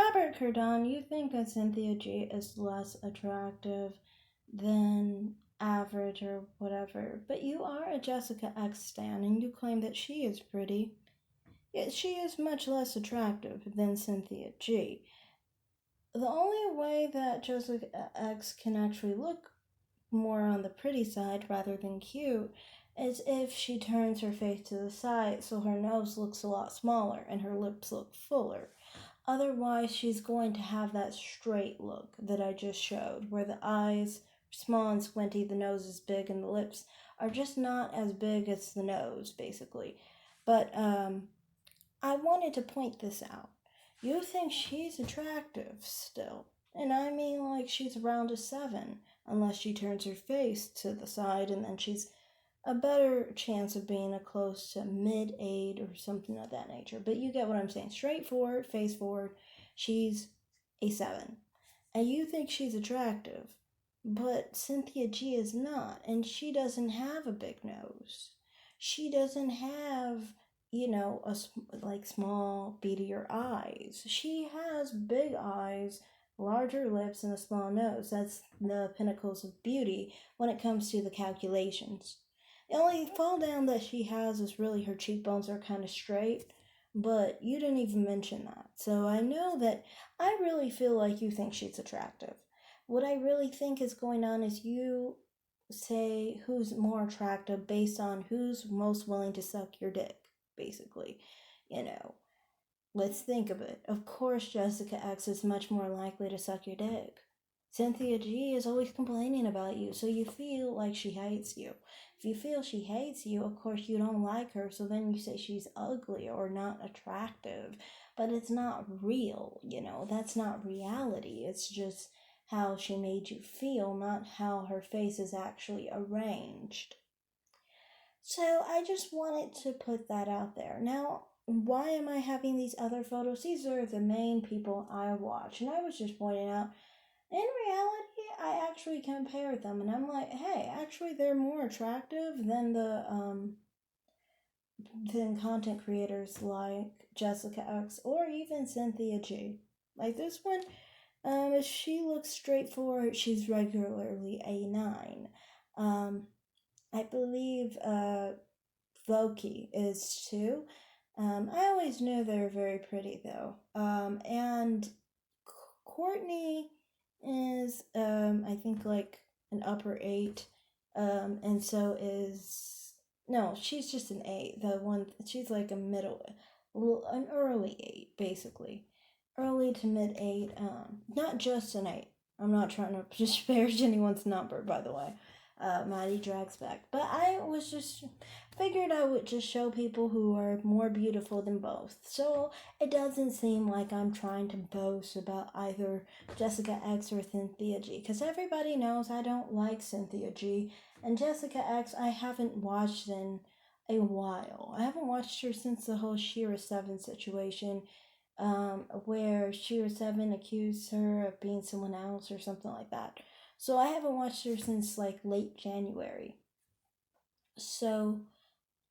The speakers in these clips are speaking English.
Robert Curdon, you think that Cynthia G is less attractive than average or whatever, but you are a Jessica X stan and you claim that she is pretty. Yet she is much less attractive than Cynthia G. The only way that Jessica X can actually look more on the pretty side rather than cute is if she turns her face to the side so her nose looks a lot smaller and her lips look fuller. Otherwise, she's going to have that straight look that I just showed, where the eyes are small and squinty, the nose is big, and the lips are just not as big as the nose, basically. But I wanted to point this out. You think she's attractive still, and I mean like she's around a 7, unless she turns her face to the side, and then she's a better chance of being a close to mid-8 or something of that nature. But you get what I'm saying. Straightforward, face forward, she's a 7. And you think she's attractive, but Cynthia G is not, and she doesn't have a big nose. She doesn't have, like small, beadier eyes. She has big eyes, larger lips, and a small nose. That's the pinnacles of beauty when it comes to the calculations. The only fall down that she has is really her cheekbones are kind of straight, but you didn't even mention that. So I know that I really feel like you think she's attractive. What I really think is going on is you say who's more attractive based on who's most willing to suck your dick, basically. You know, let's think of it. Of course, Jessica X is much more likely to suck your dick. Cynthia G is always complaining about you, so you feel like she hates you. If you feel she hates you, of course you don't like her, so then you say she's ugly or not attractive. But it's not real, that's not reality. It's just how she made you feel, not how her face is actually arranged. So I just wanted to put that out there. Now, why am I having these other photos? These are the main people I watch. And I was just pointing out, in reality, I actually compared them. And I'm like, hey, actually they're more attractive than content creators like Jessica X or even Cynthia G. Like this one, if she looks straightforward, she's regularly a 9. I believe Loki is too. I always knew they were very pretty though. And Courtney is I think like an upper 8. And so is no, she's just an 8. The one she's like a an early 8 basically. Early to mid 8. Not just an 8. I'm not trying to disparage anyone's number, by the way. Maddie drags back. But I was just figured I would just show people who are more beautiful than both. So it doesn't seem like I'm trying to boast about either Jessica X or Cynthia G. Because everybody knows I don't like Cynthia G. And Jessica X I haven't watched in a while. I haven't watched her since the whole Shira 7 situation. Where Shira 7 accused her of being someone else or something like that. So I haven't watched her since like late January. So,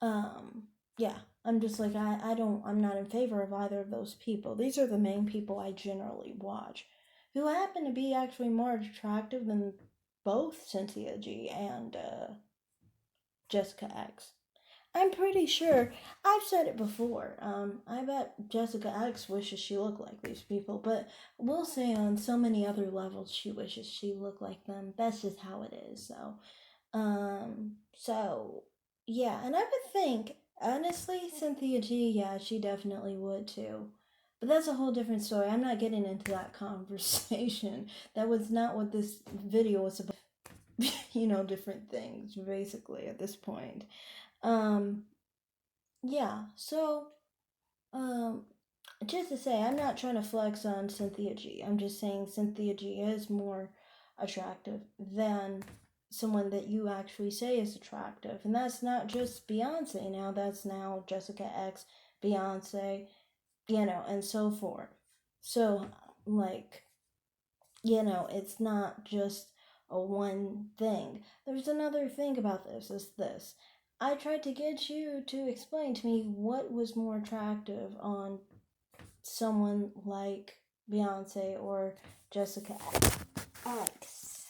yeah, I'm just like, I'm not in favor of either of those people. These are the main people I generally watch, who happen to be actually more attractive than both Cynthia G and Jessica X. I'm pretty sure I've said it before. I bet Jessica X wishes she looked like these people, but we'll say on so many other levels she wishes she looked like them. That's just how it is. So yeah, and I would think honestly, Cynthia G, yeah, she definitely would too. But that's a whole different story. I'm not getting into that conversation. That was not what this video was about. Different things basically at this point. Um, yeah, so, um, just to say, I'm not trying to flex on Cynthia G. I'm just saying Cynthia G is more attractive than someone that you actually say is attractive. And that's not just Beyonce now, that's now Jessica X, Beyonce, and so forth. So, like, it's not just a one thing. There's another thing about this, is this. I tried to get you to explain to me what was more attractive on someone like Beyonce or Jessica X.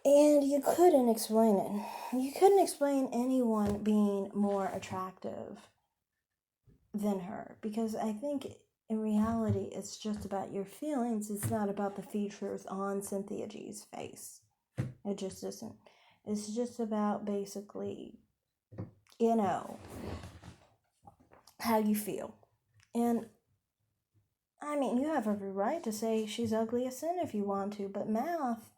And you couldn't explain it. You couldn't explain anyone being more attractive than her, because I think in reality it's just about your feelings. It's not about the features on Cynthia G's face. It just isn't. It's just about basically, you know, how you feel. And I mean, you have every right to say she's ugly as sin if you want to, but math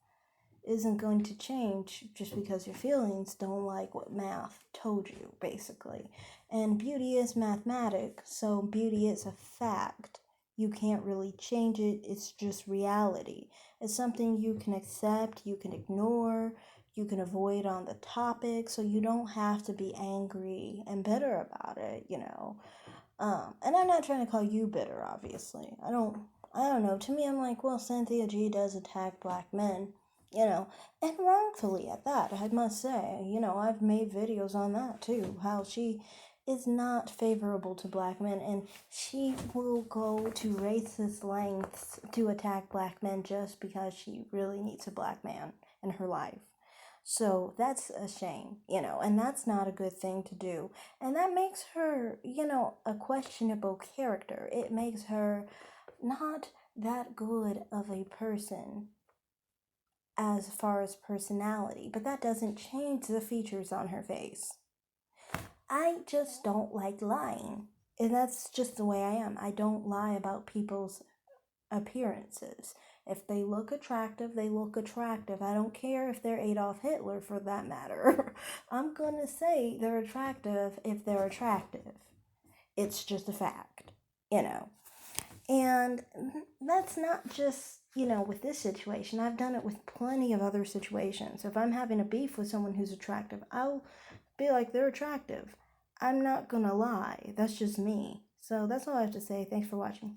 isn't going to change just because your feelings don't like what math told you, basically. And beauty is mathematics, so beauty is a fact. You can't really change it, it's just reality. It's something you can accept, you can ignore, you can avoid on the topic, so you don't have to be angry and bitter about it, you know. And I'm not trying to call you bitter, obviously. I don't know. To me, I'm like, well, Cynthia G does attack black men, you know, and wrongfully at that, I must say. You know, I've made videos on that too, how she is not favorable to black men, and she will go to racist lengths to attack black men just because she really needs a black man in her life. So that's a shame, you know, and that's not a good thing to do. And that makes her, you know, a questionable character. It makes her not that good of a person as far as personality, but that doesn't change the features on her face. I just don't like lying. And that's just the way I am. I don't lie about people's appearances. If they look attractive, they look attractive. I don't care if they're Adolf Hitler for that matter. I'm going to say they're attractive if they're attractive. It's just a fact, you know. And that's not just, you know, with this situation. I've done it with plenty of other situations. If I'm having a beef with someone who's attractive, I'll be like, they're attractive. I'm not going to lie. That's just me. So that's all I have to say. Thanks for watching.